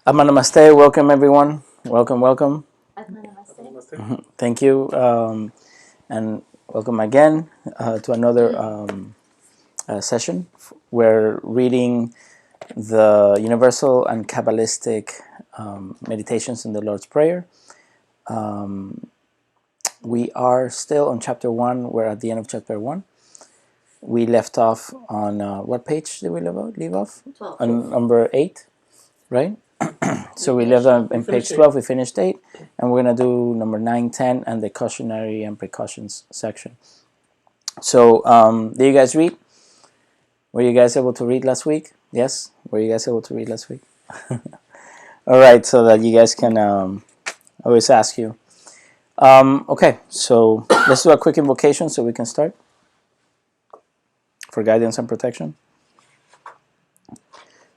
Namaste. Welcome, everyone. Welcome. Namaste. Thank you, and welcome again to another session. We're reading the Universal and Kabbalistic Meditations in the Lord's Prayer. We are still on chapter 1. We're at the end of chapter 1. We left off on what page did we leave off? 12. On number 8, right? So we left on page 12, we finished 8, and we're going to do number 9, 10, and the cautionary and precautions section. So, did you guys read? Were you guys able to read last week? Yes? Were you guys able to read last week? All right, so that you guys can always ask you. Okay, so let's do a quick invocation so we can start for guidance and protection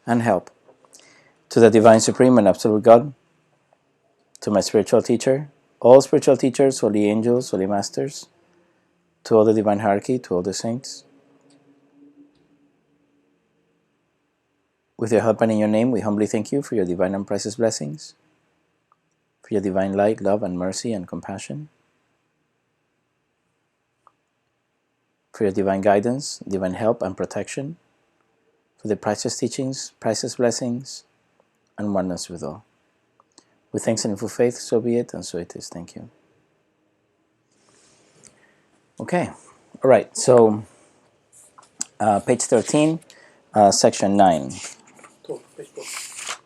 and help. To the Divine Supreme and Absolute God, to my spiritual teacher, all spiritual teachers, holy angels, holy masters, to all the divine hierarchy, to all the saints. With your help and in your name, we humbly thank you for your divine and precious blessings, for your divine light, love, and mercy and compassion, for your divine guidance, divine help and protection, for the priceless teachings, priceless blessings, and oneness with all. With thanks and in full faith, so be it, and so it is. Thank you. Okay, all right, so page 13, section 9.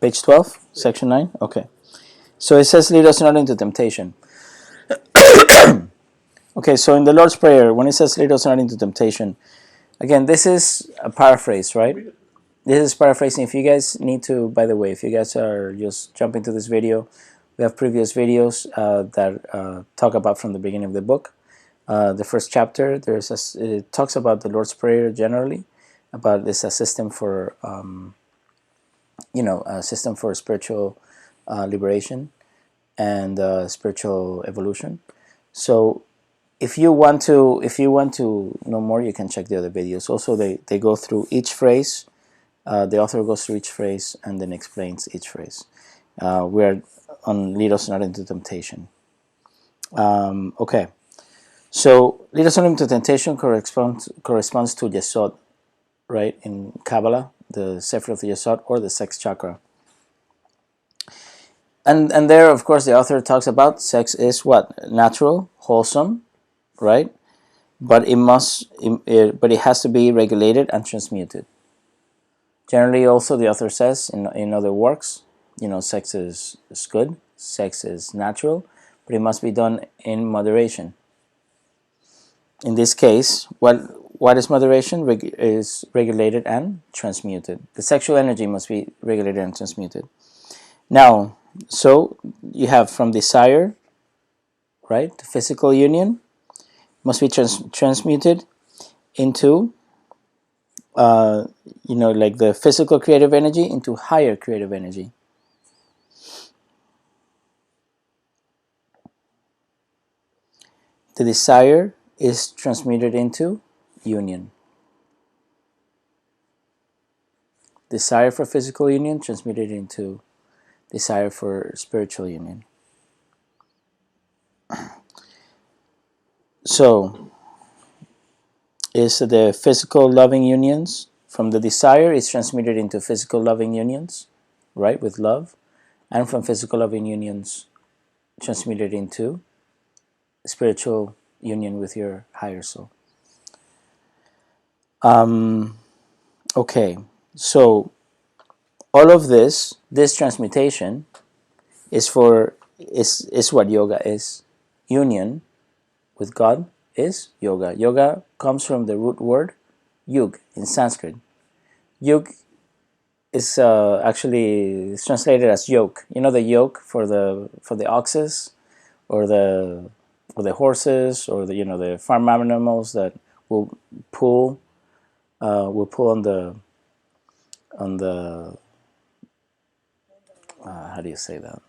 Page 12, section 9? Okay. So it says, lead us not into temptation. Okay, so in the Lord's Prayer, when it says, lead us not into temptation, again, this is a paraphrase, right? This is paraphrasing. If you guys need to, by the way, if you guys are just jumping to this video, we have previous videos that talk about from the beginning of the book. The first chapter, it talks about the Lord's Prayer generally, about this a system for, a system for spiritual liberation and spiritual evolution. So if you want to know more, you can check the other videos. Also, they go through each phrase. The author goes through each phrase and then explains each phrase. We're on lead us not into temptation. Okay, so lead us not into temptation corresponds to Yesod, right? In Kabbalah, the Sefer of the Yesod, or the sex chakra. And there, of course, the author talks about sex is what? Natural, wholesome, right? But it has to be regulated and transmuted. Generally, also, the author says in other works, sex is good, sex is natural, but it must be done in moderation. In this case, what is moderation? Is regulated and transmuted. The sexual energy must be regulated and transmuted. Now, so you have from desire, right, physical union, must be transmuted into like the physical creative energy into higher creative energy. The desire is transmuted into union. Desire for physical union transmuted into desire for spiritual union. So, is the physical loving unions from the desire is transmuted into physical loving unions, right, with love, and from physical loving unions transmuted into spiritual union with your higher soul. Okay, so all of this transmutation is what yoga is. Union with God is yoga. Yoga comes from the root word yug in Sanskrit. Yug is actually translated as yoke. You know the yoke for the oxes or the horses or the farm animals that will pull on the how do you say that?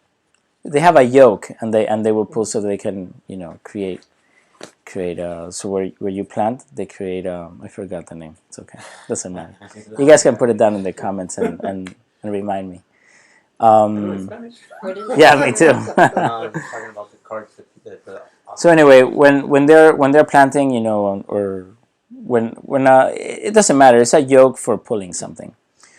They have a yoke and they will pull so they can create so where you plant they create I forgot the name. It's okay, doesn't matter. You guys can put it down in the comments and remind me. What is it? Yeah, me too. I'm talking about the cards that So anyway, when they're planting, you know, or when it doesn't matter. It's a yoke for pulling something.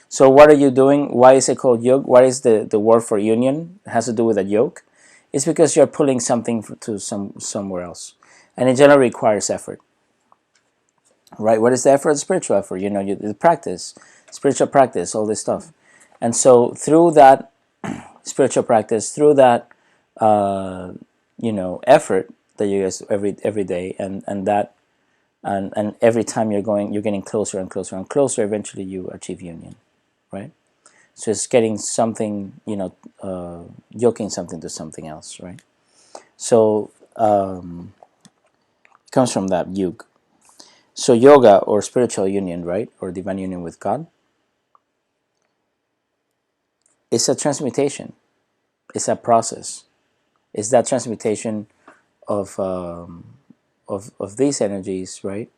So what are you doing? Why is it called yoke? What is the word for union? It has to do with a yoke. It's because you're pulling something to somewhere else, and it generally requires effort, right? What is the effort? Spiritual effort. You know, the practice, spiritual practice, all this stuff, and so through that spiritual practice, through that you know, effort that you guys every day, and that and every time you're getting closer and closer and closer. Eventually, you achieve union, right? So it's getting something, you know, yoking something to something else, right? So it comes from that yoke. So yoga or spiritual union, right, or divine union with God, it's a transmutation. It's a process. It's that transmutation of of these energies, right,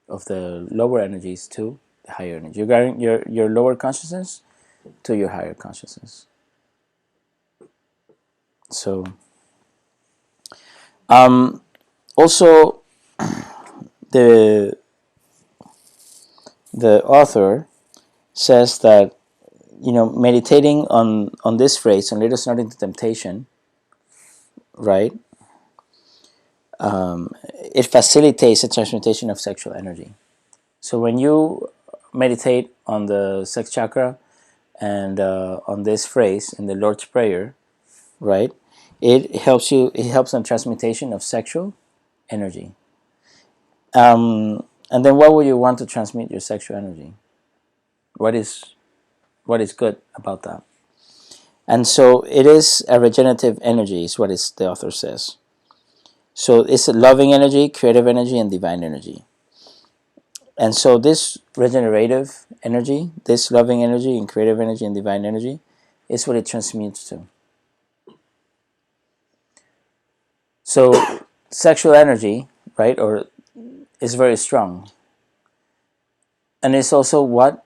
of the lower energies to the higher energy. You're getting your lower consciousness to your higher consciousness. So also the author says that, you know, meditating on this phrase, and lead us not into temptation, right, it facilitates the transmutation of sexual energy. So when you meditate on the sex chakra and on this phrase in the Lord's Prayer, right, it helps you. It helps on transmutation of sexual energy. And then, what would you want to transmit your sexual energy? What is good about that? And so it is a regenerative energy, is what the author says. So it's a loving energy, creative energy, and divine energy. And so this regenerative energy, this loving energy, and creative energy, and divine energy, is what it transmutes to. So sexual energy, right, or is very strong, and it's also what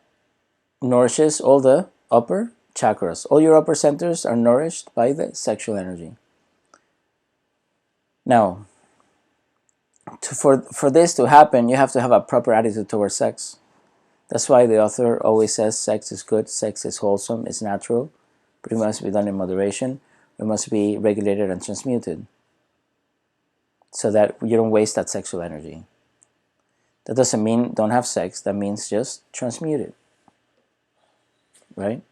nourishes all the upper chakras. All your upper centers are nourished by the sexual energy. Now, for this to happen, you have to have a proper attitude towards sex. That's why the author always says sex is good, sex is wholesome, it's natural, but it must be done in moderation. It must be regulated and transmuted so that you don't waste that sexual energy. That doesn't mean don't have sex. That means just transmute it, right?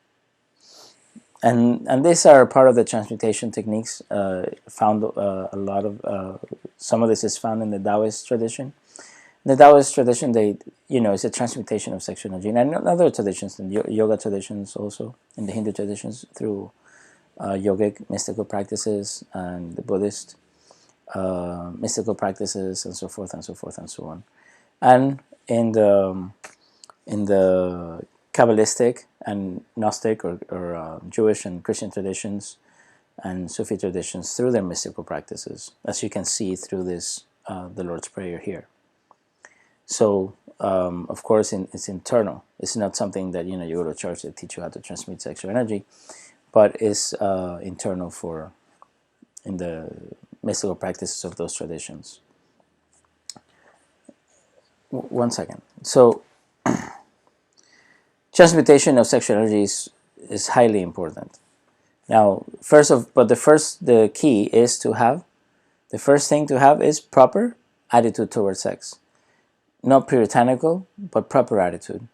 And these are part of the transmutation techniques found a lot of some of this is found in the Taoist tradition. In the Taoist tradition, they, you know, it's a transmutation of sexual energy, and in other traditions, in yoga traditions also, in the Hindu traditions through yogic mystical practices, and the Buddhist mystical practices, and so forth and so forth and so on, and in the Kabbalistic and Gnostic or Jewish and Christian traditions and Sufi traditions through their mystical practices, as you can see through this the Lord's Prayer here. So of course it's internal. It's not something that, you know, you go to church, they teach you how to transmit sexual energy, but it's internal for in the mystical practices of those traditions. One second. So transmutation of sexual energy is highly important. Now, the key is to have, the first thing to have is proper attitude towards sex. Not puritanical, but proper attitude.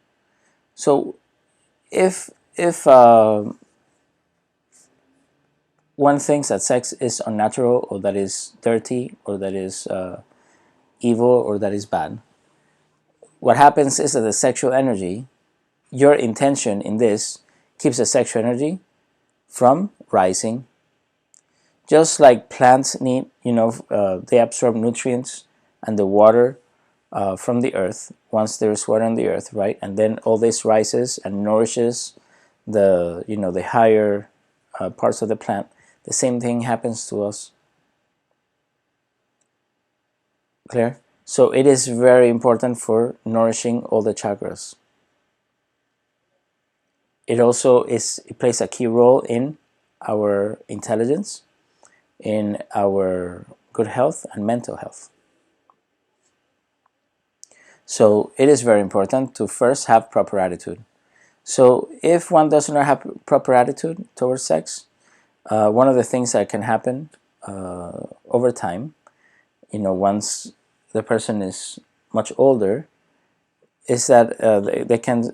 So if one thinks that sex is unnatural, or that is dirty, or that is evil, or that is bad, what happens is that the sexual energy, your intention in this, keeps the sexual energy from rising. Just like plants need, you know, they absorb nutrients and the water from the earth once there's water on the earth, right? And then all this rises and nourishes the, you know, the higher parts of the plant. The same thing happens to us. Clear? So it is very important for nourishing all the chakras. It also it plays a key role in our intelligence, in our good health and mental health. So it is very important to first have proper attitude. So if one does not have proper attitude towards sex, one of the things that can happen over time, once the person is much older, is that they can,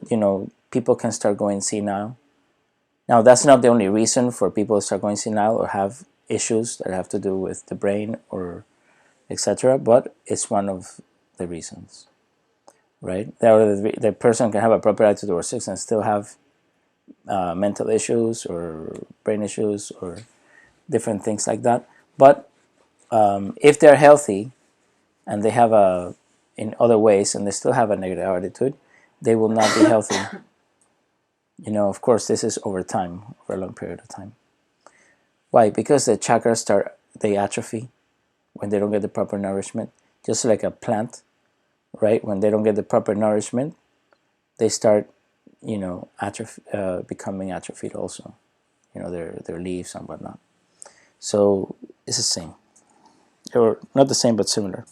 people can start going senile. Now, that's not the only reason for people to start going senile or have issues that have to do with the brain or etc., but it's one of the reasons, right? The person can have a proper attitude towards sex and still have mental issues or brain issues or different things like that. But if they're healthy and they have in other ways and they still have a negative attitude, they will not be healthy. Of course, this is over time, over a long period of time. Why? Because the chakras they atrophy when they don't get the proper nourishment. Just like a plant, right? When they don't get the proper nourishment, they start, becoming atrophied also. Their leaves and whatnot. So it's the same, or not the same, but similar.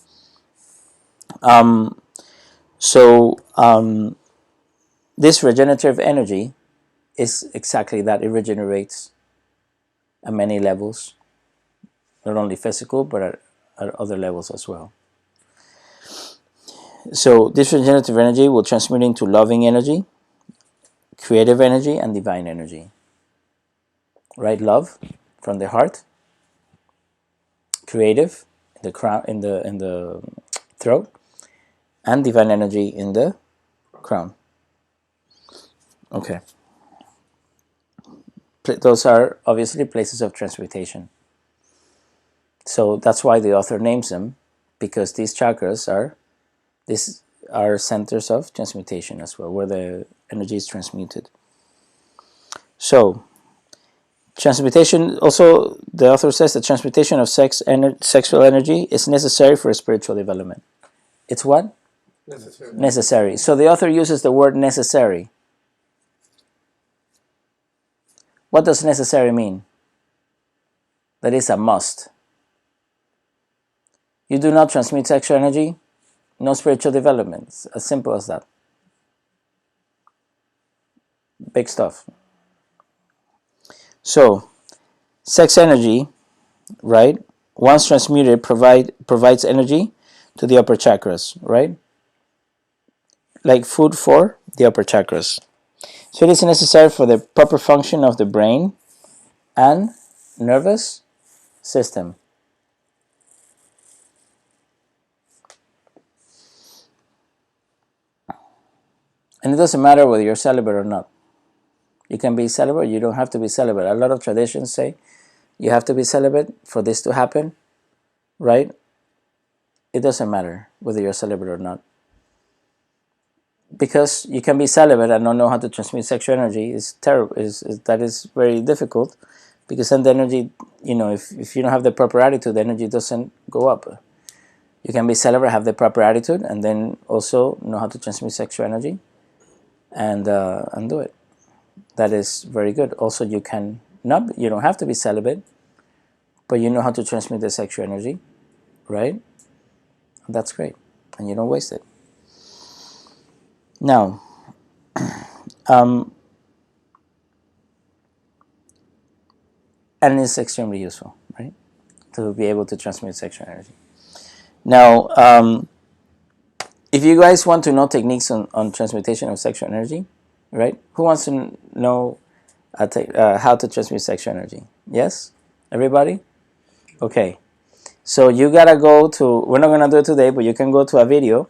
This regenerative energy is exactly that. It regenerates at many levels, not only physical, but at other levels as well. So this regenerative energy will transmute into loving energy, creative energy, and divine energy. Right? Love from the heart, creative in the crown, in the throat, and divine energy in the crown. Okay. Those are obviously places of transmutation. So that's why the author names them, because these chakras are centers of transmutation as well, where the energy is transmuted. So transmutation, also the author says that transmutation of sexual energy is necessary for spiritual development. It's what? Necessary. So the author uses the word necessary. What does necessary mean? That is a must. You do not transmute sexual energy, no spiritual development. It's as simple as that. Big stuff. So, sex energy, right, once transmuted, provides energy to the upper chakras, right? Like food for the upper chakras. So it is necessary for the proper function of the brain and nervous system. And it doesn't matter whether you're celibate or not. You can be celibate, you don't have to be celibate. A lot of traditions say you have to be celibate for this to happen, right? It doesn't matter whether you're celibate or not. Because you can be celibate and not know how to transmit sexual energy is terrible. That is very difficult, because then the energy, if you don't have the proper attitude, the energy doesn't go up. You can be celibate, have the proper attitude, and then also know how to transmit sexual energy, and do it. That is very good. Also, you don't have to be celibate, but you know how to transmit the sexual energy, right? And that's great, and you don't waste it. Now, and it's extremely useful, right, to be able to transmit sexual energy. Now, if you guys want to know techniques on transmutation of sexual energy, right? Who wants to know how to transmit sexual energy? Yes? Everybody? Okay. So you gotta go to, we're not gonna do it today, but you can go to a video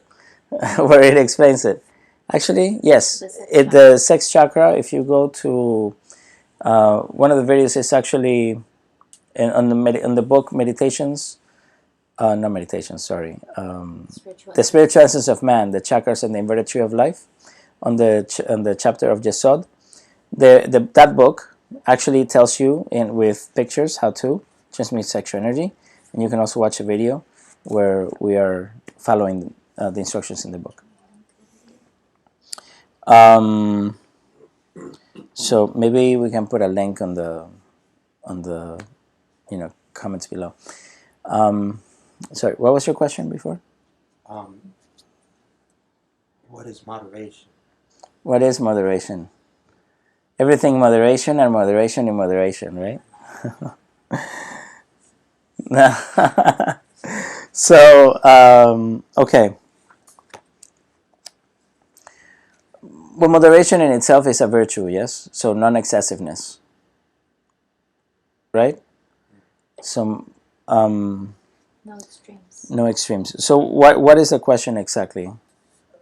where it explains it. Actually, yes, the sex chakra, if you go to one of the videos, is actually on the book Meditations, not Meditations, sorry, The Spiritual Essence of Man, the Chakras and the Inverted Tree of Life, on the chapter of Yesod. That book actually tells you with pictures how to transmit sexual energy, and you can also watch a video where we are following the instructions in the book. So maybe we can put a link on on the comments below. Sorry, what was your question before? What is moderation? What is moderation? Everything moderation and moderation in moderation, right? So, okay. Well, moderation in itself is a virtue, yes? So, non-excessiveness, right? So, No extremes. no extremes. So, what is the question exactly?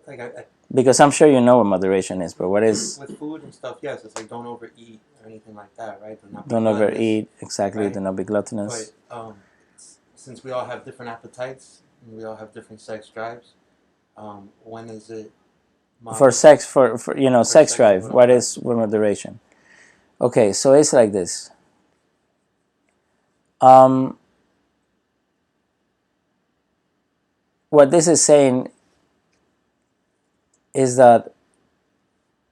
Like Because I'm sure you know what moderation is, but what is... with food and stuff, yes, it's like don't overeat or anything like that, right? Do not be Don't gluttonous, overeat, exactly, right? do not be gluttonous. But since we all have different appetites and we all have different sex drives, when is it For sex, for sex sex drive, what I'm what moderation? Okay, so it's like this. What this is saying is that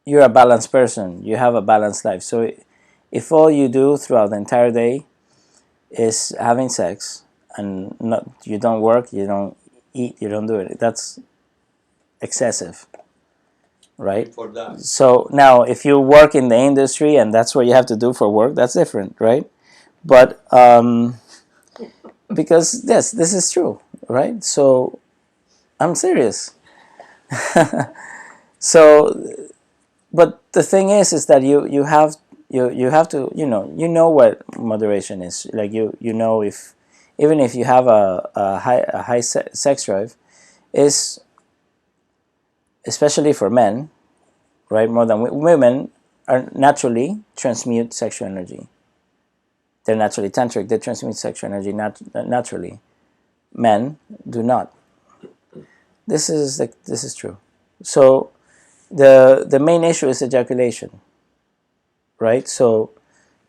you're a balanced person. You have a balanced life. So if all you do throughout the entire day is having sex and you don't work, you don't eat, you don't do it, that's excessive, right? For that. So now if you work in the industry and that's what you have to do for work, that's different, right? But because yes, this is true, right? So I'm serious. So, but the thing is that you have to you know what moderation is. Like you know, if even if you have a high sex drive, is especially for men, right? More than women are naturally transmute sexual energy. They're naturally tantric. They transmute sexual energy naturally. Men do not. This is true. So the main issue is ejaculation, right? So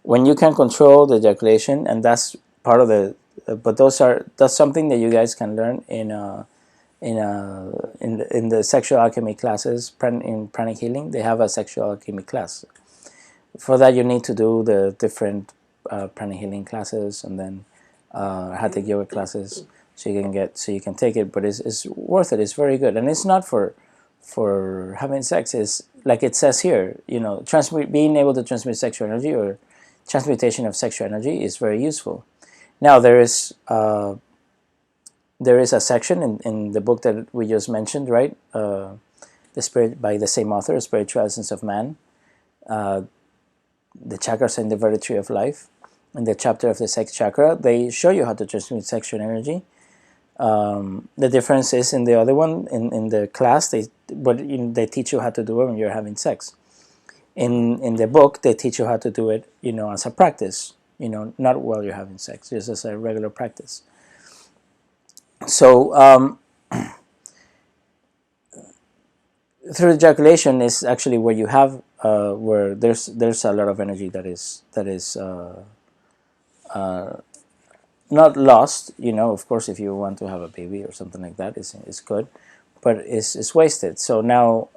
when you can control the ejaculation, and that's part of the but that's something that you guys can learn in the sexual alchemy classes. In pranic healing, they have a sexual alchemy class. For that, you need to do the different pranic healing classes, and then hatha yoga classes, so you can take it. But it's worth it. It's very good, and it's not for having sex. Is like it says here. Being able to transmit sexual energy, or transmutation of sexual energy, is very useful. Now there is a section in the book that we just mentioned, right? The Spirit, by the same author, Spiritual Essence of Man, the chakras and the vertebrae of life. In the chapter of the sex chakra, they show you how to transmute sexual energy. The difference is in the other one, in the class, they teach you how to do it when you're having sex. In the book, they teach you how to do it, as a practice, not while you're having sex, just as a regular practice. So through ejaculation is actually where you have where there's a lot of energy that is not lost. Of course, if you want to have a baby or something like that, it's good, but it's wasted. So now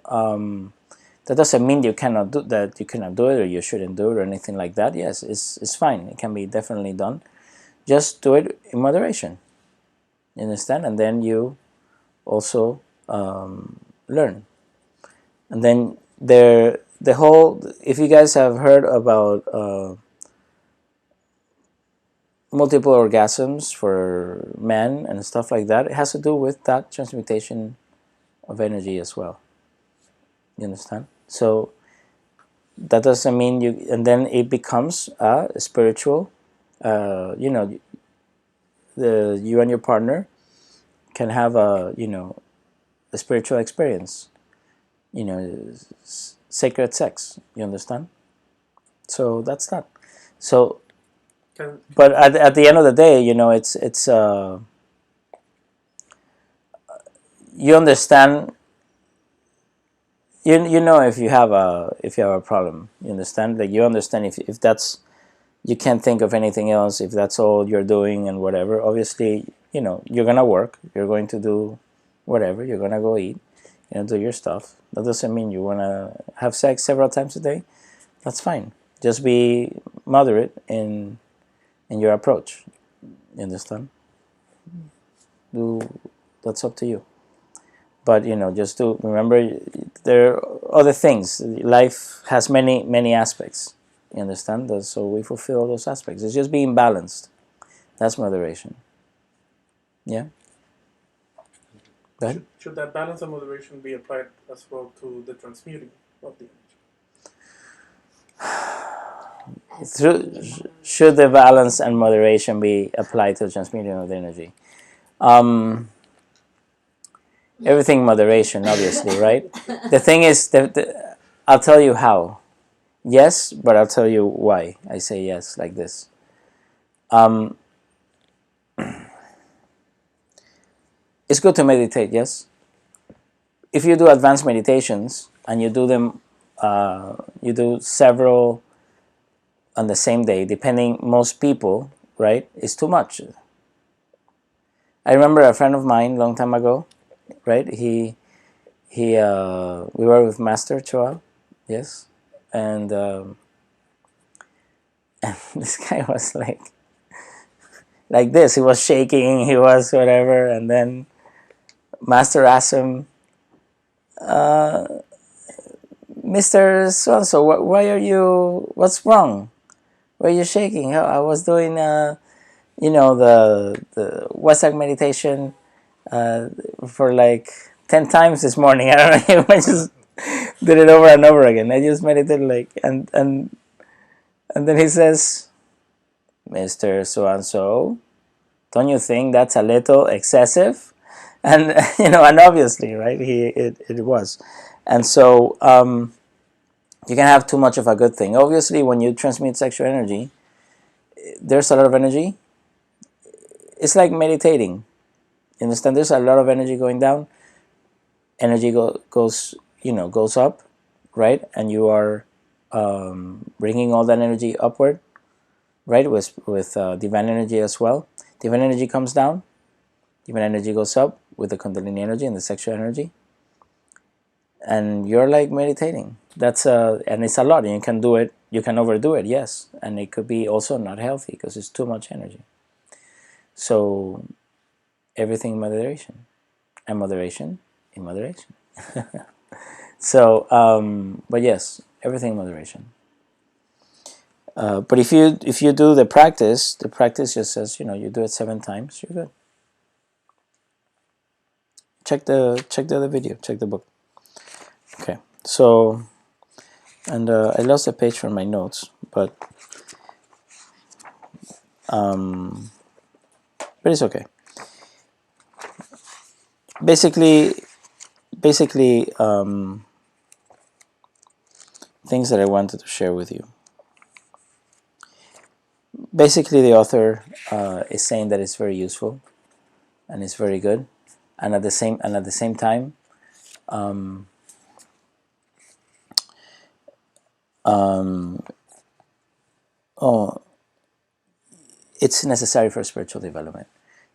that doesn't mean you cannot do that. You cannot do it, or you shouldn't do it, or anything like that. Yes, it's fine. It can be definitely done. Just do it in moderation. You understand? And then you also learn. And then if you guys have heard about multiple orgasms for men and stuff like that, it has to do with that transmutation of energy as well. You understand? So that doesn't mean and then it becomes a spiritual, you and your partner can have a spiritual experience, sacred sex. You understand? So that's that. So, but at the end of the day, it's you understand. You know if you have a problem. You understand? Like you understand if that's, you can't think of anything else, if that's all you're doing and whatever. Obviously, you're gonna work. You're going to do whatever. You're gonna go eat. Do your stuff. That doesn't mean you wanna have sex several times a day. That's fine. Just be moderate in in your approach. You understand? That's up to you. But just to remember, there are other things. Life has many aspects. You understand? So we fulfill all those aspects. It's just being balanced. That's moderation. Yeah. Go ahead. Should that balance and moderation be applied as well to the transmuting of the energy? Should the balance and moderation be applied to the transmuting of the energy? Everything moderation, obviously, right? The thing is, I'll tell you how. Yes, but I'll tell you why I say yes like this. It's good to meditate, yes? If you do advanced meditations and you do them, you do several on the same day, depending, most people, right, it's too much. I remember a friend of mine long time ago, right, we were with Master Choa, yes, and this guy was like this. He was shaking, he was whatever, and then Master asked him, Mr. So-and-so, why are you, what's wrong? Why are you shaking? I was doing, the Western meditation for like 10 times this morning. I don't know, I just did it over and over again. I just meditated and then he says, Mr. So-and-so, don't you think that's a little excessive? And and obviously, right, it was. And so you can have too much of a good thing. Obviously, when you transmit sexual energy, there's a lot of energy. It's like meditating. You understand? There's a lot of energy going down. Energy goes up, right? And you are bringing all that energy upward, right? With divine energy as well. Divine energy comes down. Divine energy goes up with the Kundalini energy and the sexual energy. And you're like meditating. And it's a lot. And you can do it. You can overdo it, yes. And it could be also not healthy because it's too much energy. So everything in moderation, and moderation in moderation. So, but yes, everything in moderation. But if you do the practice just says you do it 7 times, you're good. Check the other video. Check the book. Okay. So, and I lost a page from my notes, but it's okay. Basically, things that I wanted to share with you. Basically, the author is saying that it's very useful and it's very good, and at the same time, it's necessary for spiritual development.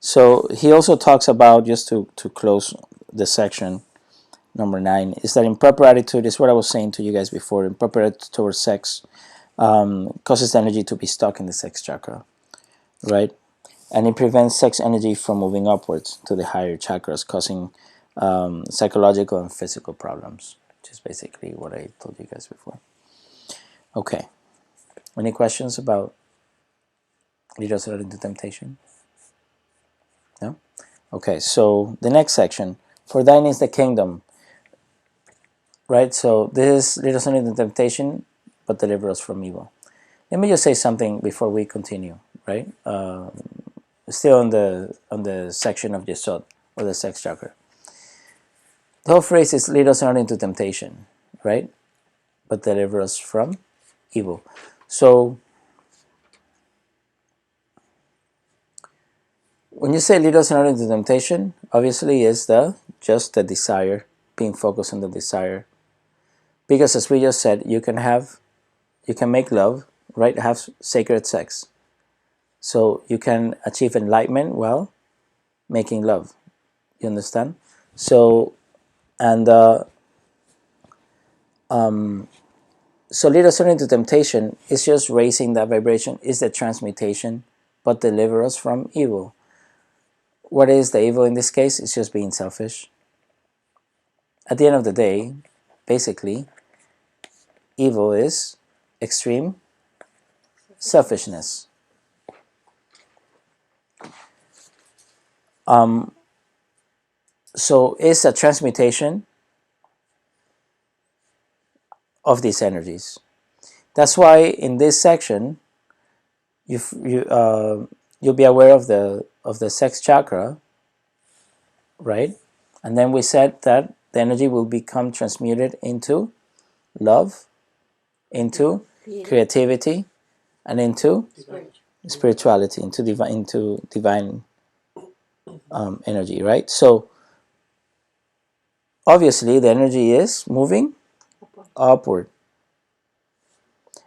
So he also talks about, just to close the section, number 9, is that improper attitude is what I was saying to you guys before. Improper attitude towards sex causes energy to be stuck in the sex chakra, right? And it prevents sex energy from moving upwards to the higher chakras, causing psychological and physical problems, which is basically what I told you guys before. Okay. Any questions about lead us not into temptation? No? Okay, so the next section, for thine is the kingdom. Right, so this is lead us not into temptation, but deliver us from evil. Let me just say something before we continue, right? Still on the section of Yesod, or the sex chakra. The whole phrase is lead us not into temptation, right? But deliver us from evil. So when you say lead us not into temptation, obviously is just the desire, being focused on the desire. Because as we just said, you can make love, right? Have sacred sex. So you can achieve enlightenment while making love. You understand? So, and so lead us not into temptation is just raising that vibration, is the transmutation but deliver us from evil. What is the evil in this case? It's just being selfish. At the end of the day, basically, evil is extreme selfishness. So it's a transmutation of these energies. That's why in this section, you'll be aware of the sex chakra, right? And then we said that the energy will become transmuted into love, into creativity, and into spirituality, into divine energy, right? So obviously the energy is moving upward.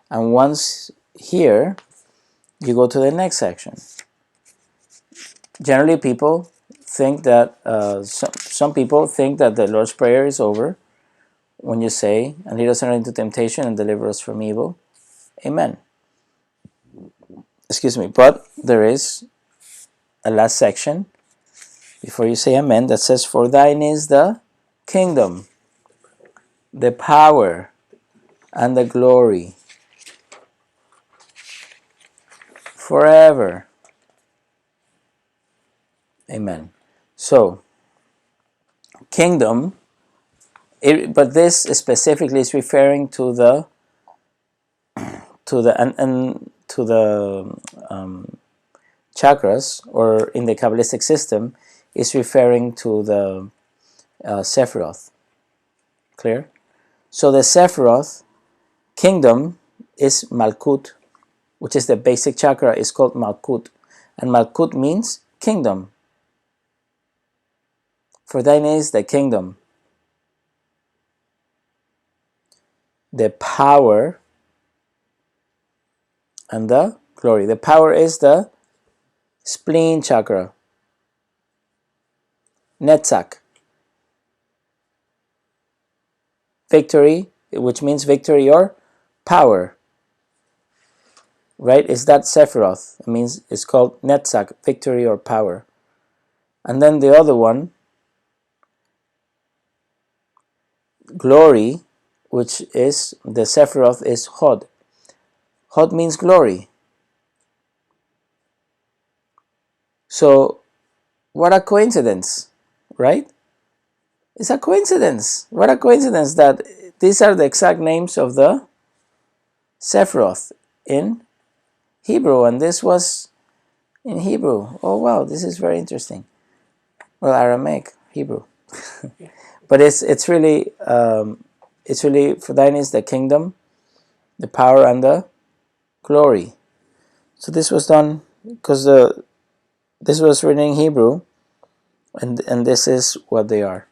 And once here, you go to the next section. Generally, people think that some people think that the Lord's Prayer is over when you say, "And lead us not into temptation and deliver us from evil." Amen. Excuse me, but there is a last section before you say Amen that says, "For thine is the kingdom, the power, and the glory forever." Amen. So, kingdom, but this specifically is referring to the chakras, or in the Kabbalistic system, is referring to the Sephiroth. Clear? So the Sephiroth kingdom is Malkut, which is the basic chakra, is called Malkut. And Malkut means kingdom. For thine is the kingdom, the power, and the glory. The power is the spleen chakra, Netzach. Victory, which means victory or power, right? Is that Sephiroth? It means it's called Netzach, victory or power. And then the other one, glory, which is the Sephiroth, is Hod. Hod means glory. So what a coincidence, right? It's a coincidence. What a coincidence that these are the exact names of the Sephiroth in Hebrew, and this was in Hebrew. Oh wow, this is very interesting. Well, Aramaic, Hebrew, but it's really for thine is the kingdom, the power, and the glory. So this was done because this was written in Hebrew, and this is what they are.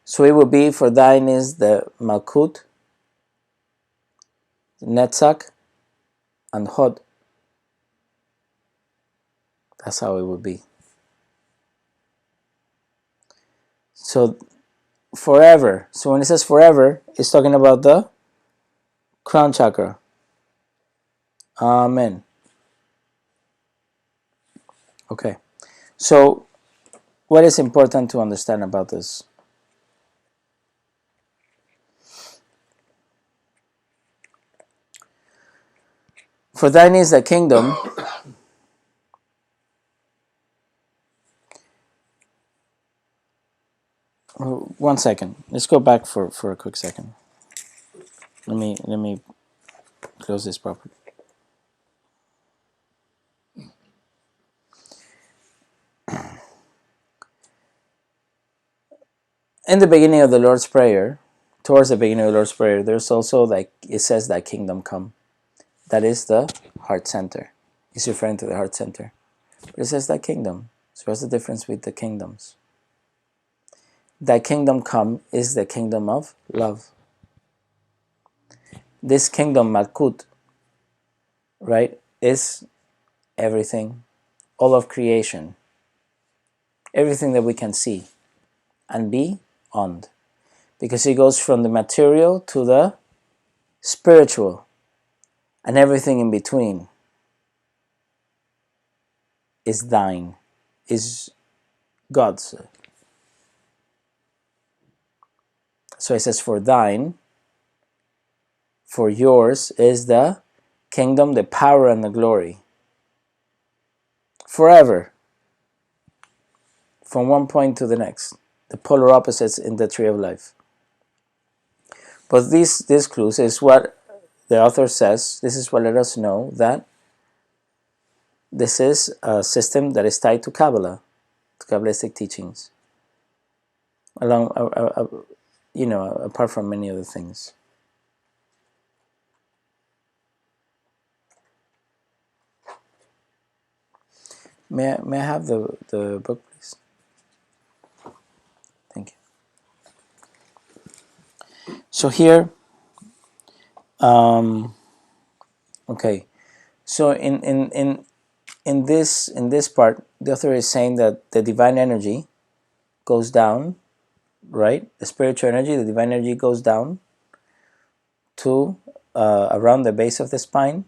So it will be, for thine is the Malkut, Netzach, and Hod. That's how it would be. So forever. So when it says forever, it's talking about the crown chakra. Amen. Okay. So what is important to understand about this? For thine is the kingdom. One second. Let's go back for a quick second. Let me close this properly. In the beginning of the Lord's Prayer, towards the beginning of the Lord's Prayer, there's also, like, it says, "Thy kingdom come." That is the heart center. It's referring to the heart center. But it says "thy kingdom." So what's the difference with the kingdoms? Thy kingdom come is the kingdom of love. This kingdom, Malkut, right, is everything, all of creation, everything that we can see and be on. Because it goes from the material to the spiritual. and everything in between is thine, is God's. So it says, for thine, for yours is the kingdom, the power, and the glory. Forever. From one point to the next. The polar opposites in the tree of life. But these clues is what the author says. This is what let us know that this is a system that is tied to Kabbalah, to Kabbalistic teachings. Along, apart from many other things. May I have the book, please? Thank you. So here, okay. So in this part, the author is saying that the divine energy goes down, right? The spiritual energy, the divine energy goes down to around the base of the spine,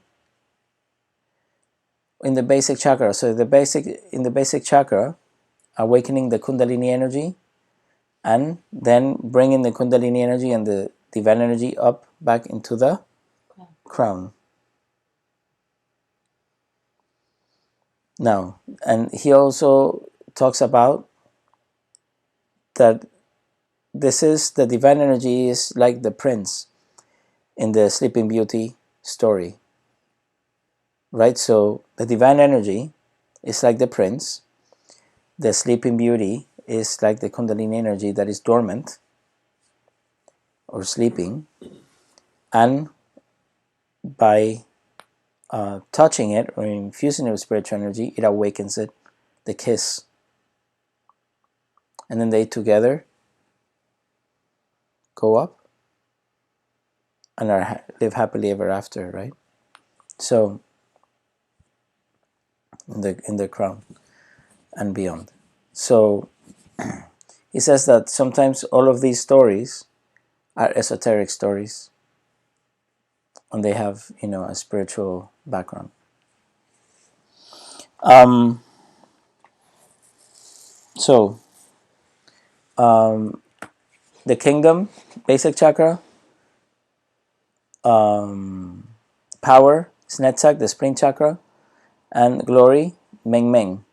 in the basic chakra. So in the basic chakra, awakening the Kundalini energy, and then bringing the Kundalini energy and the divine energy up back into the crown. Now, and he also talks about that this is the divine energy is like the prince in the Sleeping Beauty story, right? So the divine energy is like the prince. The Sleeping Beauty is like the Kundalini energy that is dormant or sleeping, and by touching it or infusing it with spiritual energy, it awakens it, the kiss. And then they together go up and live happily ever after, right? So, in the crown and beyond. So, he says that sometimes all of these stories are esoteric stories, and they have, a spiritual background. So, the kingdom, basic chakra, power, Snetsak, the spring chakra, and glory, Meng Meng,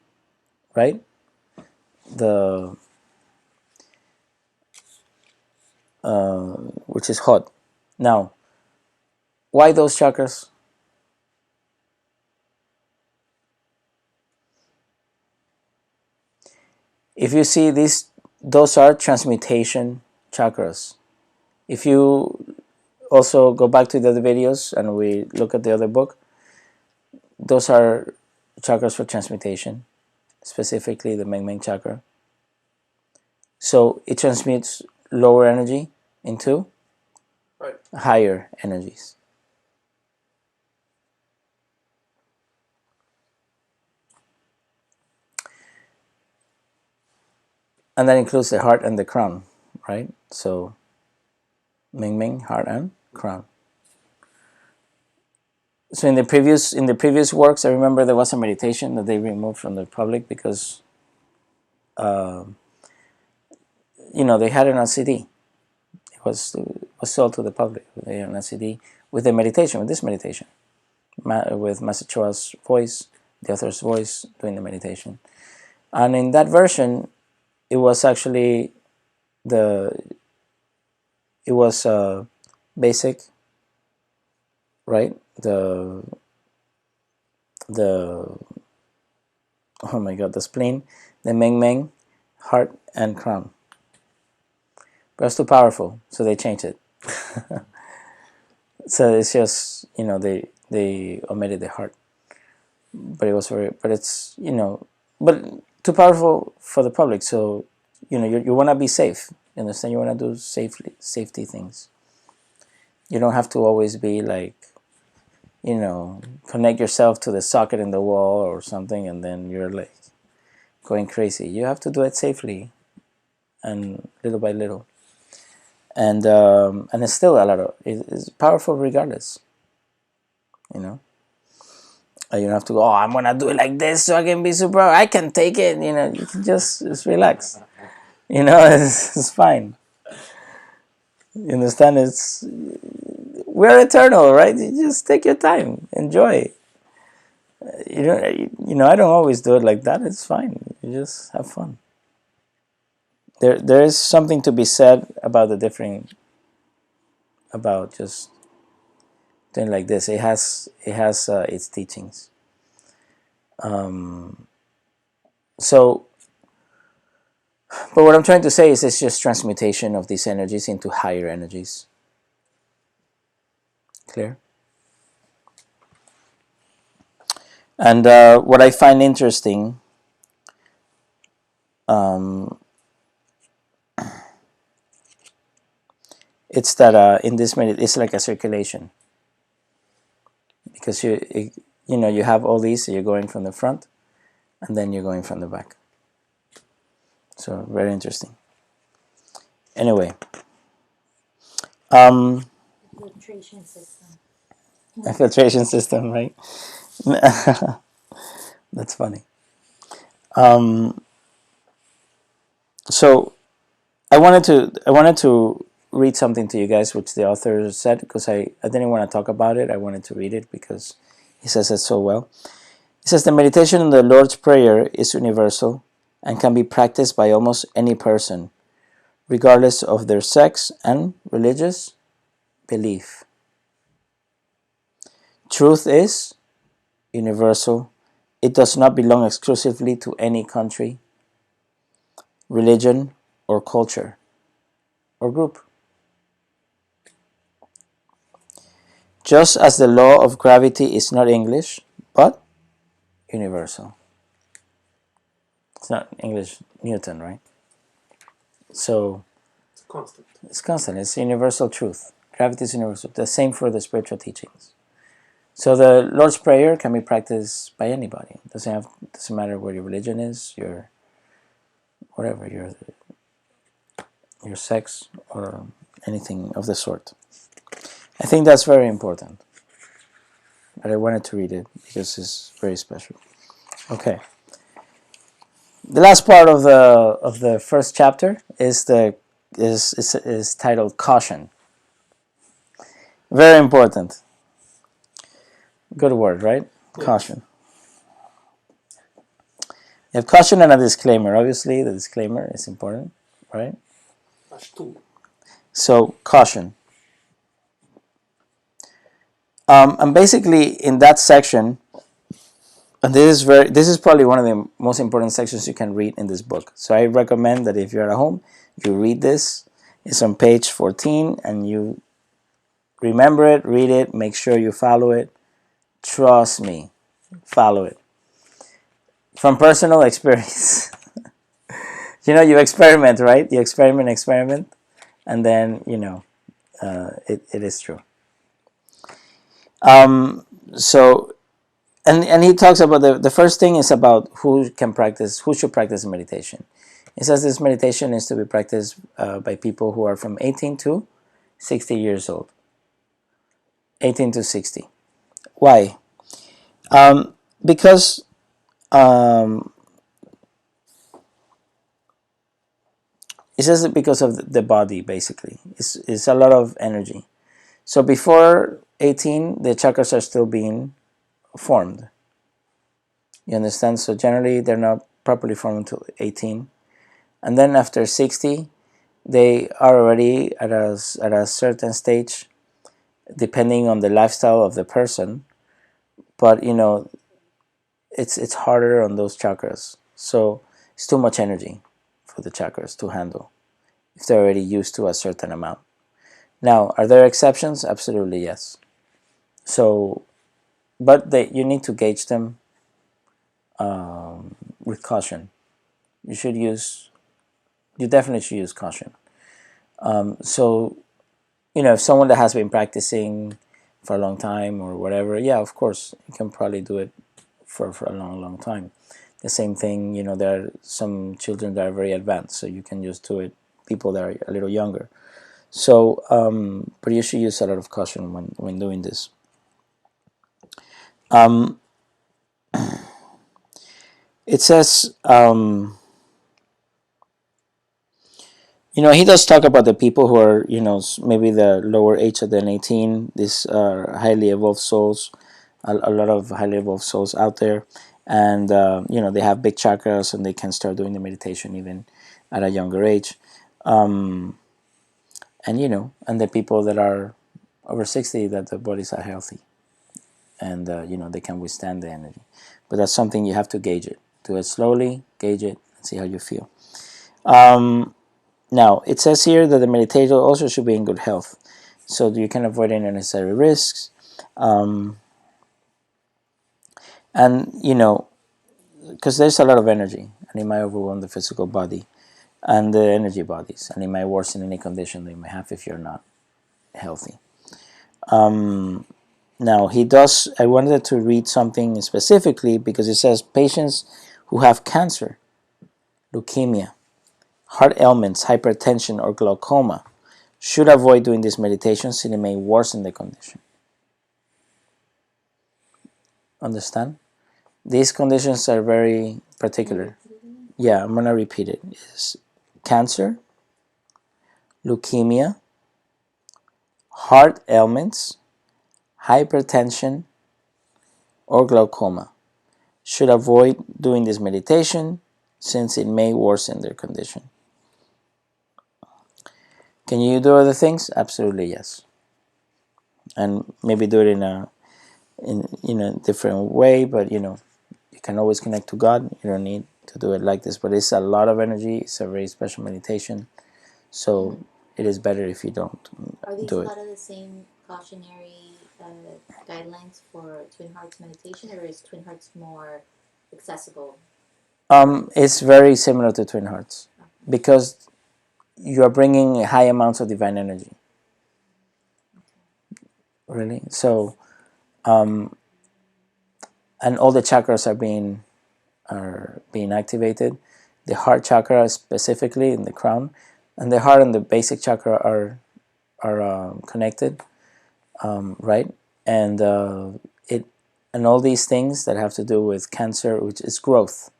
right? Which is hot. Now, why those chakras? If you see those are transmutation chakras. If you also go back to the other videos and we look at the other book, those are chakras for transmutation, specifically the Meng Meng chakra. So it transmutes lower energy into higher energies. And that includes the heart and the crown, right? So Meng Meng, heart and crown. So in the previous works, I remember there was a meditation that they removed from the public because, they had it on CD. It was sold to the public. They had it on CD with the meditation, with this meditation, with Master Choa's voice, the author's voice doing the meditation. And in that version, it was actually basic, right? The oh my god, the spleen, the Meng Meng, heart and crown. But it's too powerful, so they changed it. So it's just, they omitted the heart. But it was it's, but too powerful for the public. So, you want to be safe. You understand? You want to do safety things. You don't have to always be like, connect yourself to the socket in the wall or something, and then you're like going crazy. You have to do it safely and little by little. And it's still it's powerful regardless. you know. You don't have to go, oh, I'm gonna do it like this so I can be super, I can take it, you know. You can just relax, you know. It's fine. You understand? We're eternal, right? You just take your time, enjoy. You know, I don't always do it like that. It's fine. You just have fun. There is something to be said about about just doing like this. It has its teachings. So, but what I'm trying to say is it's just transmutation of these energies into higher energies. Clear? And what I find interesting, it's that in this minute it's like a circulation, because you know, you have all these, so you're going from the front and then you're going from the back. So very interesting. Anyway, Filtration system. a filtration system, right? That's funny. So I wanted to read something to you guys, which the author said, because I didn't want to talk about it. I wanted to read it because he says it so well. He says the meditation in the Lord's Prayer is universal and can be practiced by almost any person, regardless of their sex and religious belief. Truth is universal. It does not belong exclusively to any country, religion, or culture, or group. Just as the law of gravity is not English, but universal. It's not English Newton, right? So It's constant. it's constant. It's universal truth. Gravity is universal. The same for the spiritual teachings. So the Lord's Prayer can be practiced by anybody. It doesn't matter what your religion is, your whatever, your sex, or anything of the sort. I think that's very important. But I wanted to read it because it's very special. Okay. The last part of the first chapter is titled Caution. Very important. Good word, right? Yes. Caution. You have caution and a disclaimer. Obviously, the disclaimer is important, right? That's two. So, caution. And basically, in that section, and this is probably one of the most important sections you can read in this book. So I recommend that if you're at home, you read this. It's on page 14, and you remember it, read it, make sure you follow it. Trust me, follow it. From personal experience. You know, you experiment, right? You experiment, and then, you know, it is true. So, and he talks about the first thing is about who should practice meditation. He says this meditation is to be practiced by people who are from 18 to 60 years old. 18 to 60. Why? Because it says that because of the body, basically. It's a lot of energy. So before 18, the chakras are still being formed. You understand? So generally, they're not properly formed until 18. And then after 60, they are already at a certain stage, depending on the lifestyle of the person. But, you know, it's harder on those chakras. So it's too much energy for the chakras to handle if they're already used to a certain amount. Now, are there exceptions? Absolutely, yes. So, but you need to gauge them with caution. You definitely should use caution. So, you know, if someone that has been practicing for a long time or whatever, yeah, of course, you can probably do it for a long time. The same thing, you know, there are some children that are very advanced, so you can just do it, people that are a little younger. So, but you should use a lot of caution when doing this. Um, it says, he does talk about the people who are, maybe the lower age than 18. These are highly evolved souls, a lot of highly evolved souls out there. And, they have big chakras and they can start doing the meditation even at a younger age. And the people that are over 60, that the bodies are healthy. And, they can withstand the energy. But that's something you have to gauge it. Do it slowly, gauge it, and see how you feel. Now, it says here that the meditator also should be in good health, so you can avoid any unnecessary risks. And, because there's a lot of energy, and it might overwhelm the physical body and the energy bodies, and it might worsen any condition that you may have if you're not healthy. Now, I wanted to read something specifically because it says patients who have cancer, leukemia, heart ailments, hypertension, or glaucoma should avoid doing this meditation since it may worsen the condition. Understand? These conditions are very particular. Yeah, I'm going to repeat it. It's cancer, leukemia, heart ailments, hypertension, or glaucoma should avoid doing this meditation since it may worsen their condition. Can you do other things? Absolutely yes. And maybe do it in a different way, but you can always connect to God. You don't need to do it like this, but it's a lot of energy. It's a very special meditation, so it is better if you don't Are these do a it. lot of the same cautionary guidelines for Twin Hearts meditation, or is Twin Hearts more accessible? It's very similar to Twin Hearts because you are bringing high amounts of divine energy. Really, so and all the chakras are being activated. The heart chakra specifically in the crown, and the heart and the basic chakra are connected, right? And and all these things that have to do with cancer, which is growth.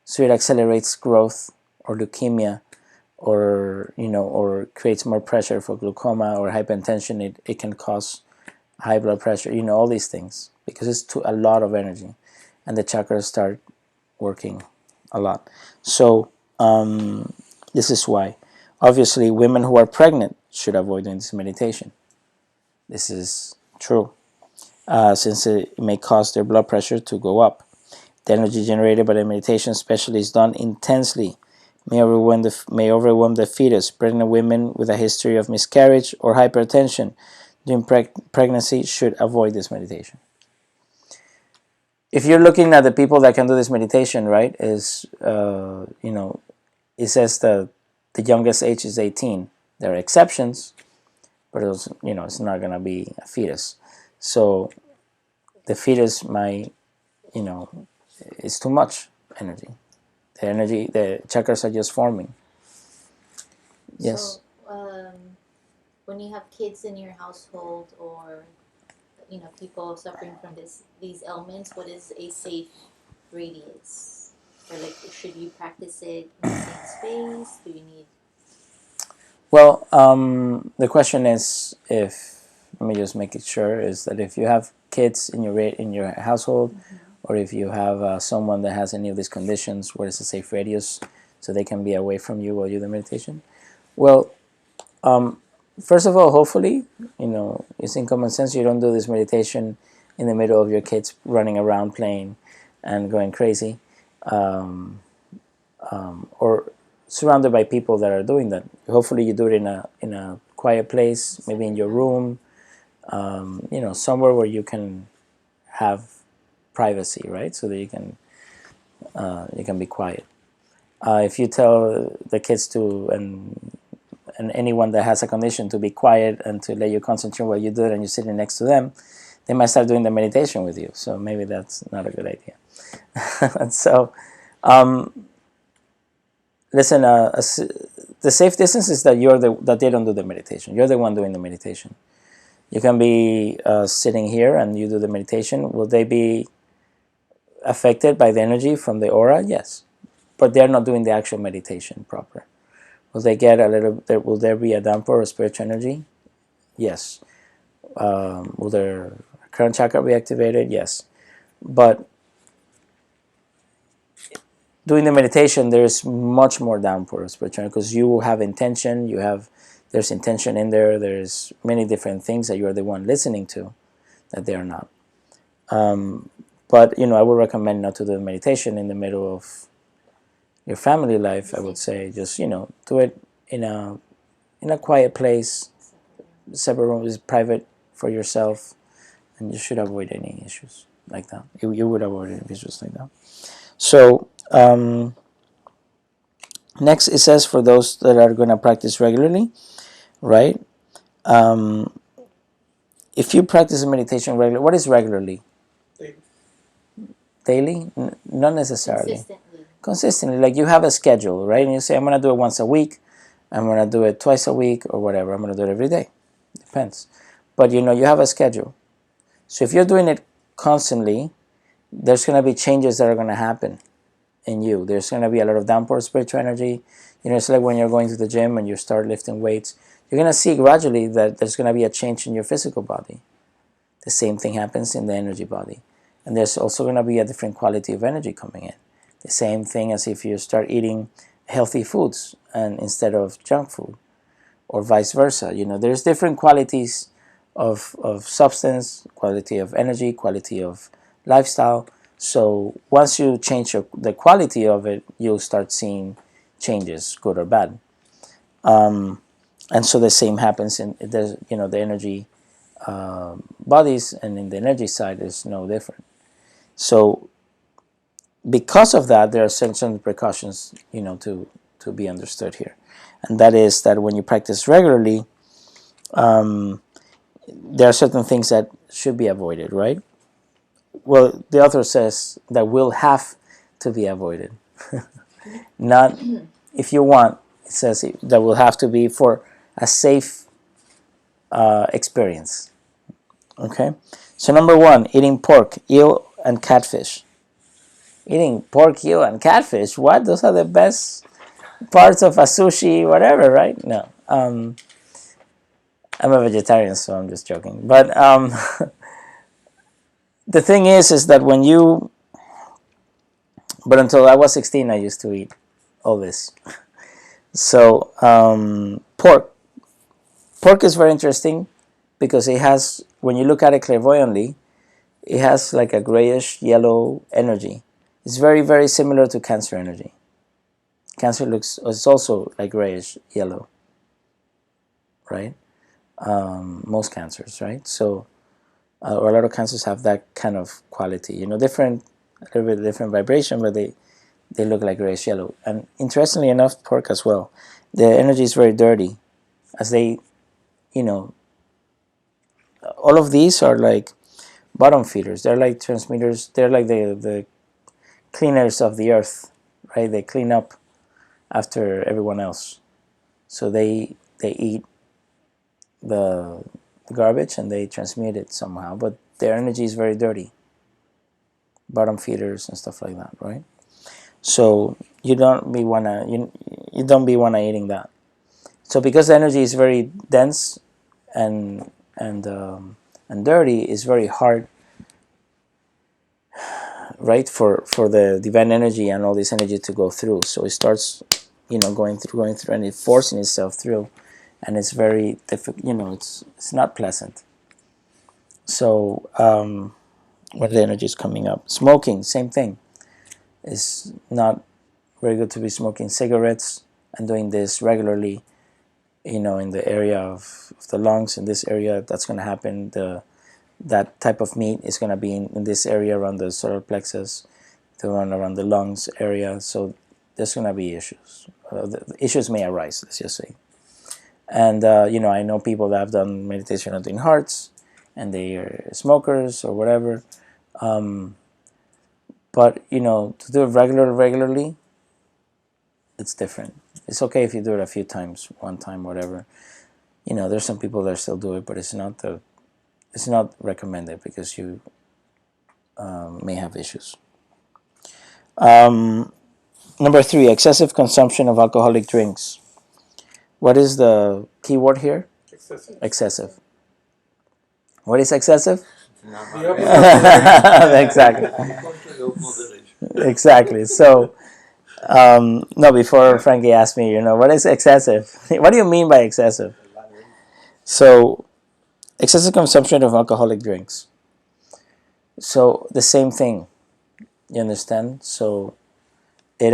So it accelerates growth, or leukemia, or creates more pressure for glaucoma or hypertension. It can cause high blood pressure. All these things because it's a lot of energy, and the chakras start working a lot. So this is why, obviously, women who are pregnant should avoid doing this meditation. This is true, since it may cause their blood pressure to go up. The energy generated by the meditation, especially is done intensely, may overwhelm the fetus. Pregnant women with a history of miscarriage or hypertension during pregnancy should avoid this meditation. If you're looking at the people that can do this meditation, right, it says that the youngest age is 18. There are exceptions, but it's not going to be a fetus. So the fetus might, it's too much energy. The chakras are just forming. Yes. So, when you have kids in your household, or people suffering from these ailments, what is a safe radius? Or should you practice it in the same space? Do you need? Well, the question is, let me just make it sure, is that if you have kids in your household, or if you have someone that has any of these conditions, what is a safe radius so they can be away from you while you do the meditation? Well, first of all, hopefully, using common sense, you don't do this meditation in the middle of your kids running around playing and going crazy, or surrounded by people that are doing that. Hopefully, you do it in a quiet place, maybe in your room, somewhere where you can have privacy, right? So that you can be quiet. If you tell the kids to and anyone that has a condition to be quiet and to let you concentrate while you do it, and you're sitting next to them, they might start doing the meditation with you. So maybe that's not a good idea. And so, listen. The safe distance is that that they don't do the meditation. You're the one doing the meditation. You can be sitting here and you do the meditation. Will they be affected by the energy from the aura? Yes, but they're not doing the actual meditation proper. Will they get a little? Will there be a damper of spiritual energy? Yes. Will their current chakra be activated? Yes. But doing the meditation, there's much more downpour of spiritual energy because you have intention. There's intention in there. There's many different things that you are the one listening to that they are not. But I would recommend not to do meditation in the middle of your family life. I would say just do it in a quiet place, separate room, is private for yourself, and you should avoid any issues like that. You would avoid any issues like that. So next it says for those that are going to practice regularly, right? If you practice meditation regularly, what is regularly? Daily? Not necessarily. Consistently. Like you have a schedule, right? And you say, I'm going to do it once a week. I'm going to do it twice a week or whatever. I'm going to do it every day. Depends. But you have a schedule. So if you're doing it constantly, there's going to be changes that are going to happen in you. There's going to be a lot of downpour spiritual energy. It's like when you're going to the gym and you start lifting weights. You're going to see gradually that there's going to be a change in your physical body. The same thing happens in the energy body. And there's also going to be a different quality of energy coming in. The same thing as if you start eating healthy foods and instead of junk food, or vice versa. There's different qualities of substance, quality of energy, quality of lifestyle. So once you change the quality of it, you'll start seeing changes, good or bad. And so the same happens in the energy bodies, and in the energy side is no different. So because of that, there are certain precautions, to be understood here, and that is that when you practice regularly, there are certain things that should be avoided, right? Well, the author says that will have to be avoided. Not if you want. It says that will have to be for a safe experience. Okay? So number 1, eating pork, eel, and catfish. Eating pork, eel, and catfish? What? Those are the best parts of a sushi, whatever, right? No. I'm a vegetarian, so I'm just joking. But the thing is that when you... But until I was 16, I used to eat all this. So, pork. Pork is very interesting because it has, when you look at it clairvoyantly, it has like a grayish yellow energy. It's very, very similar to Cancer energy. Cancer it's also like grayish yellow, right? Most cancers, right? So, or a lot of cancers have that kind of quality. A little bit different vibration, but they look like grayish yellow. And interestingly enough, pork as well. The energy is very dirty, as they, all of these are like bottom feeders. They're like transmitters. They're like the cleaners of the earth, right? They clean up after everyone else. So they eat the garbage and they transmute it somehow, but their energy is very dirty. Bottom feeders and stuff like that, right? So you don't be wanna eating that. So because the energy is very dense and dirty, it's very hard, right, for the divine energy and all this energy to go through. So it starts, going through, and it forcing itself through, and it's very difficult. It's not pleasant. So when the energy is coming up, smoking, same thing. It's not very good to be smoking cigarettes and doing this regularly. In the area of the lungs, in this area, that's going to happen. That type of meat is going to be in this area around the solar plexus, the one around the lungs area. So there's going to be issues. The issues may arise, let's just say. And I know people that have done meditation on doing hearts, and they are smokers or whatever. But to do it regularly, it's different. It's okay if you do it a few times, one time, whatever. There's some people that still do it, but it's not the it's not recommended because you may have issues. Number 3, excessive consumption of alcoholic drinks. What is the key word here? Excessive. Excessive. What is excessive? Not The moderate. opposite. Exactly. Exactly. So, no, before Frankie asked me, what is excessive? What do you mean by excessive? So, excessive consumption of alcoholic drinks. So, the same thing. You understand? So, it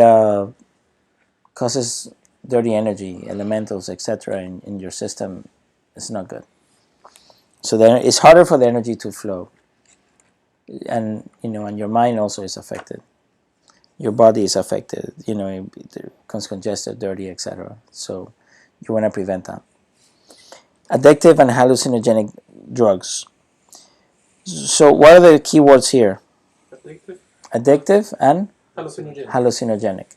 causes dirty energy, elementals, etc. in your system. It's not good. So then it's harder for the energy to flow, and and your mind also is affected. Your body is affected. It becomes congested, dirty, etc. So you want to prevent that. Addictive and hallucinogenic drugs. So what are the key words here? Addictive. Addictive and Hallucinogenic. hallucinogenic.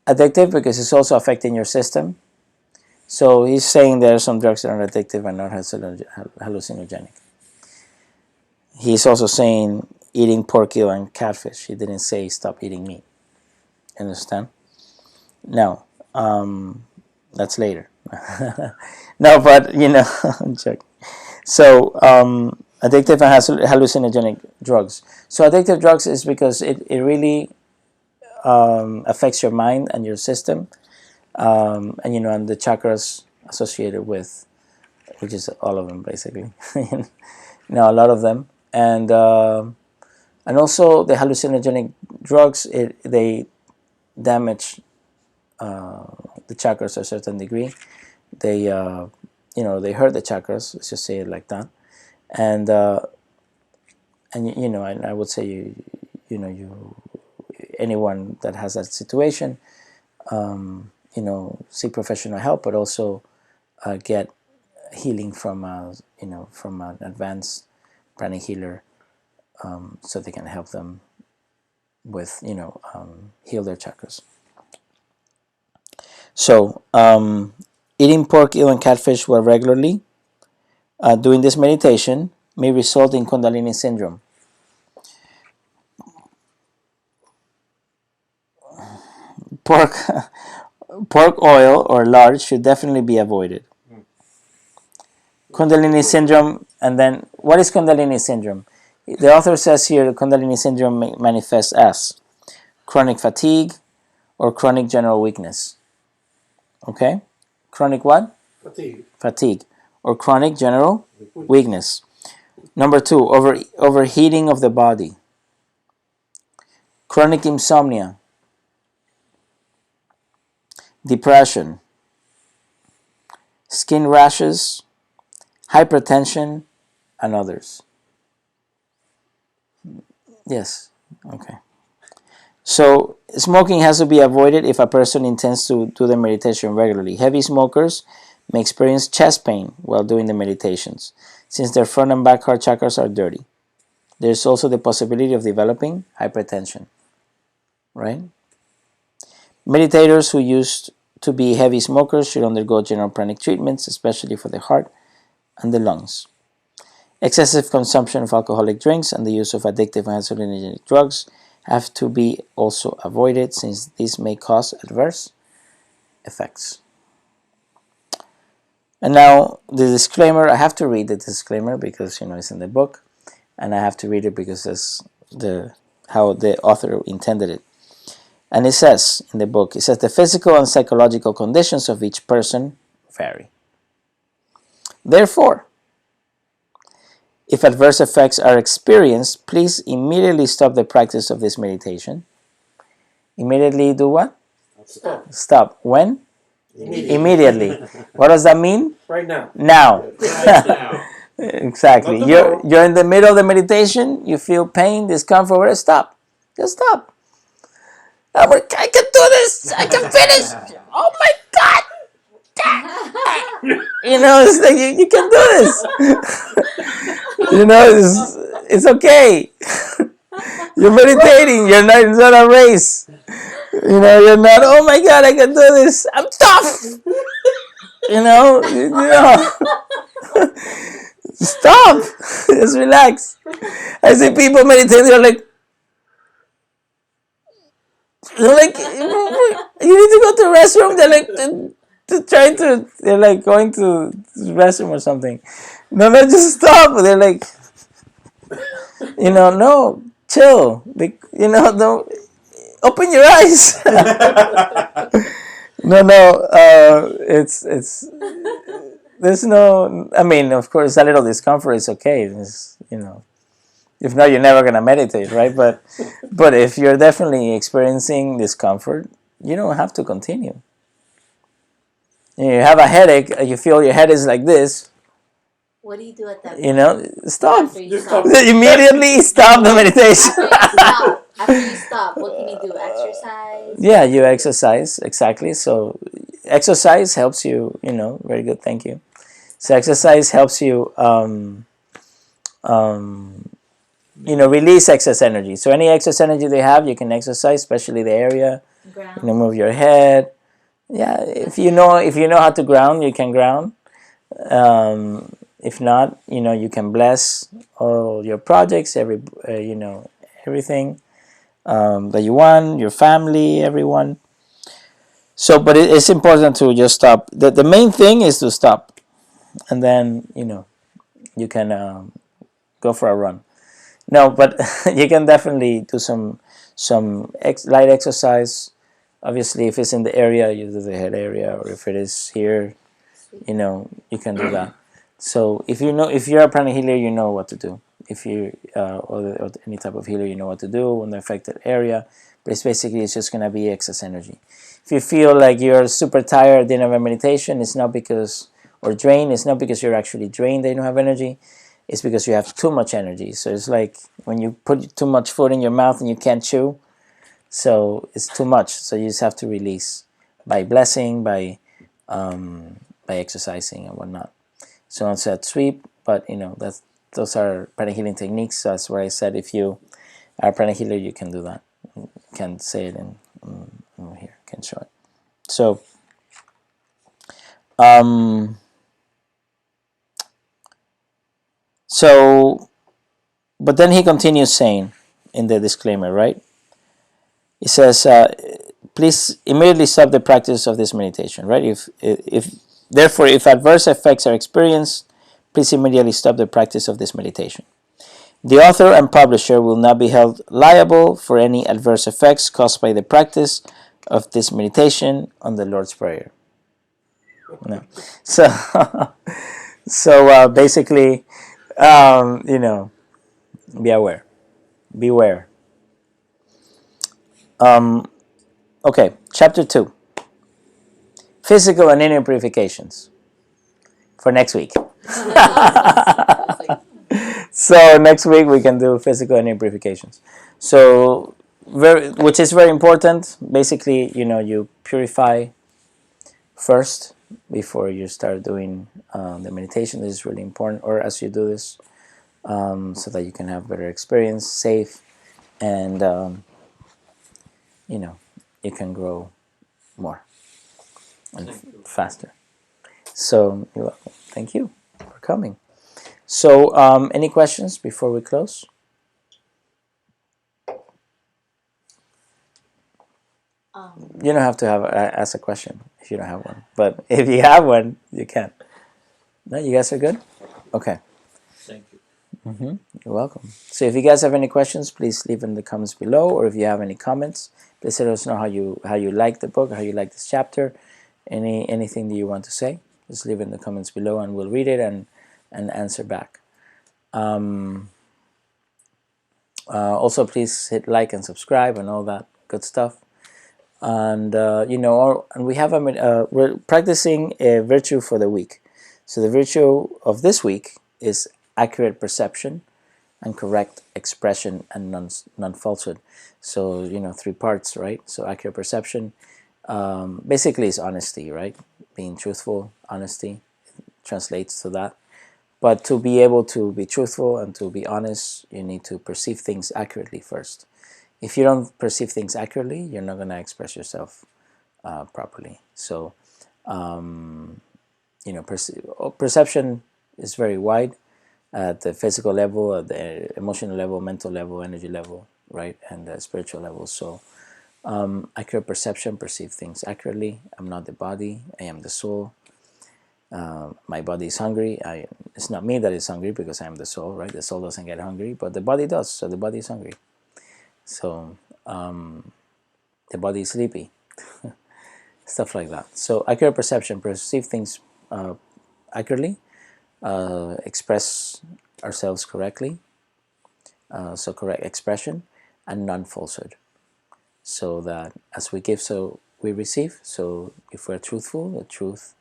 Addictive because it's also affecting your system. So he's saying there are some drugs that are addictive and not hallucinogenic. He's also saying eating pork, eel, and catfish. He didn't say stop eating meat. Understand? No, that's later. No, but I'm joking. So addictive and hallucinogenic drugs. So addictive drugs is because it really affects your mind and your system. And the chakras associated with, which is all of them basically, a lot of them, and also the hallucinogenic drugs, they damage the chakras to a certain degree. They they hurt the chakras. Let's just say it like that, and I would say anyone that has that situation. Seek professional help, but also get healing from from an advanced pranic healer, so they can help them with heal their chakras. So eating pork, eel, and catfish well regularly doing this meditation may result in Kundalini syndrome. Pork pork oil or lard should definitely be avoided. Kundalini syndrome, and then what is Kundalini syndrome? The author says here Kundalini syndrome manifests as chronic fatigue or chronic general weakness. Okay? Chronic what? Fatigue. Fatigue or chronic general weakness. Number 2, overheating of the body. Chronic insomnia. Depression. Skin rashes, hypertension, and others. Yes. Okay. So smoking has to be avoided if a person intends to do the meditation regularly. Heavy smokers may experience chest pain while doing the meditations, since their front and back heart chakras are dirty. There's also the possibility of developing hypertension, right? Meditators who used to be heavy smokers should undergo general pranic treatments, especially for the heart and the lungs. Excessive consumption of alcoholic drinks and the use of addictive and hallucinogenic drugs have to be also avoided, since these may cause adverse effects. And now the disclaimer, I have to read the disclaimer because it's in the book, and I have to read it because it's how the author intended it. And it says in the book, the physical and psychological conditions of each person vary. Therefore, if adverse effects are experienced, please immediately stop the practice of this meditation. Immediately do what? Stop. When? Immediately. What does that mean? Right now. Now. Right now. Exactly. You're in the middle of the meditation, you feel pain, discomfort, whatever, stop. Just stop. I can do this. I can finish. Oh my God. It's like you can do this. It's okay. You're meditating. It's not a race. You're not, oh my God, I can do this. I'm tough. Stop. Just relax. I see people meditating. They're like, you need to go to the restroom. They're like, they're like going to the restroom or something. No, just stop. They're like, no, chill. Don't open your eyes. No. It's there's no. I mean, of course, a little discomfort is okay. If not, you're never gonna meditate, right? But if you're definitely experiencing discomfort, you don't have to continue. You have a headache, you feel your head is like this. What do you do at that point? Stop. After you Just stop. stop. Immediately stop the meditation. After you stop, what can you do? Exercise? Yeah, you exercise, exactly. So exercise helps you, very good, thank you. So exercise helps you release excess energy. So any excess energy they have, you can exercise, especially the area. Ground. Move your head. Yeah, if you know how to ground, you can ground. If not, you can bless all your projects, everything that you want, your family, everyone. So, but it's important to just stop. The main thing is to stop, and then you can go for a run. No, but you can definitely do some light exercise. Obviously, if it's in the area, you do the head area, or if it is here, you can do that. So if you're a prana healer, you know what to do. If you or any type of healer, you know what to do in the affected area. But it's just gonna be excess energy. If you feel like you're super tired at the end of a meditation, it's not because you're actually drained. They don't have energy. It's because you have too much energy. So it's like when you put too much food in your mouth and you can't chew. So it's too much. So you just have to release by blessing, by exercising and whatnot. So it's a sweep, but those are prana healing techniques. So that's where I said if you are a prana healer, you can do that. You can say it in here. Can show it. So but then he continues saying in the disclaimer, right? He says, please immediately stop the practice of this meditation, right? If adverse effects are experienced, please immediately stop the practice of this meditation. The author and publisher will not be held liable for any adverse effects caused by the practice of this meditation on the Lord's Prayer. No. So, basically, be aware. Beware. Okay, chapter 2. Physical and inner purifications. For next week. So next week we can do physical and inner purifications. So, which is very important. Basically, you purify first before you start doing the meditation. This is really important. Or as you do this, so that you can have better experience, safe, and you can grow more and faster. So you're welcome. Thank you for coming. So any questions before we close? You don't have to ask a question if you don't have one. But if you have one, you can. No, you guys are good? Okay. Thank you. You're welcome. So if you guys have any questions, please leave in the comments below. Or if you have any comments, please let us know how you like the book, how you like this chapter. Anything that you want to say, just leave it in the comments below and we'll read it and answer back. Also, please hit like and subscribe and all that good stuff. And we have we're practicing a virtue for the week. So the virtue of this week is accurate perception and correct expression and non-falsehood. So 3 parts, right? So accurate perception basically is honesty, right? Being truthful, honesty translates to that. But to be able to be truthful and to be honest, you need to perceive things accurately first. If you don't perceive things accurately, you're not going to express yourself properly. So, perception is very wide. at the physical level, at the emotional level, mental level, energy level, right, and the spiritual level. So accurate perception, perceive things accurately. I'm not the body, I am the soul. My body is hungry. It's not me that is hungry because I am the soul, right? The soul doesn't get hungry, but the body does, so the body is hungry. So the body is sleepy. Stuff like that. So accurate perception, perceive things accurately, express ourselves correctly, so correct expression, and non-falsehood. So that as we give, so we receive. So if we're truthful, the truth,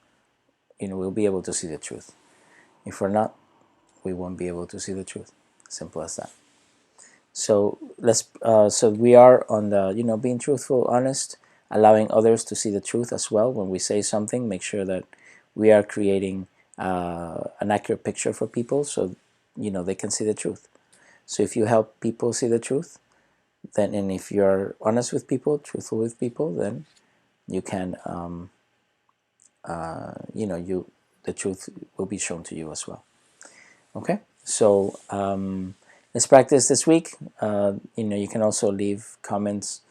we'll be able to see the truth. If we're not, we won't be able to see the truth. Simple as that. So so we are on the being truthful, honest, allowing others to see the truth as well. When we say something, make sure that we are creating an accurate picture for people, so they can see the truth. So if you help people see the truth, then, and if you're honest with people, truthful with people, then you can the truth will be shown to you as well. Okay, so let's practice this week. You can also leave comments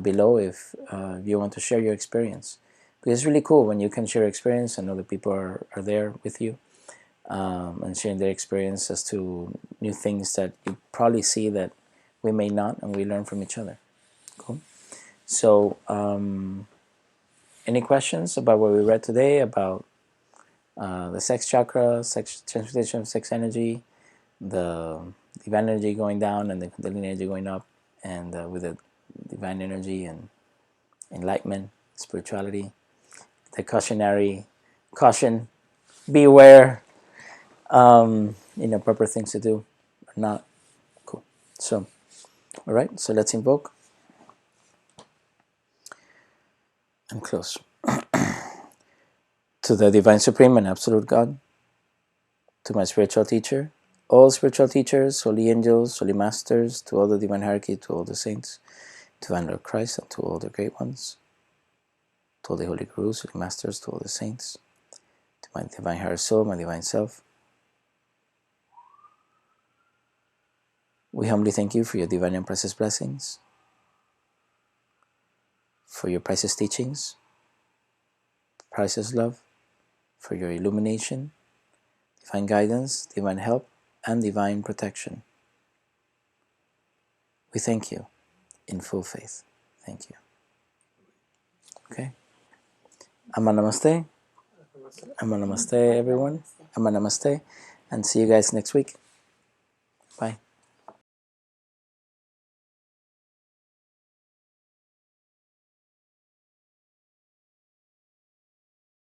below if you want to share your experience, because it's really cool when you can share your experience and other people are there with you and sharing their experience as to new things that you probably see that we may not, and we learn from each other. Cool. So any questions about what we read today about the sex chakra, sex transmutation of sex energy, the divine energy going down and the Kundalini energy going up, and with the divine energy and enlightenment, spirituality, the caution, beware, proper things to do or not. Cool. So, all right, so let's invoke and close. To the Divine Supreme and Absolute God, to my spiritual teacher, all spiritual teachers, holy angels, holy masters, to all the divine hierarchy, to all the saints, to Divine Lord Christ, and to all the great ones, to all the holy gurus, holy masters, to all the saints, to my divine higher soul, my divine self. We humbly thank you for your divine and precious blessings, for your precious teachings, priceless love, for your illumination, divine guidance, divine help, and divine protection. We thank you in full faith. Thank you. Okay. Amma Namaste. Amma Namaste, everyone. Amma Namaste. And see you guys next week.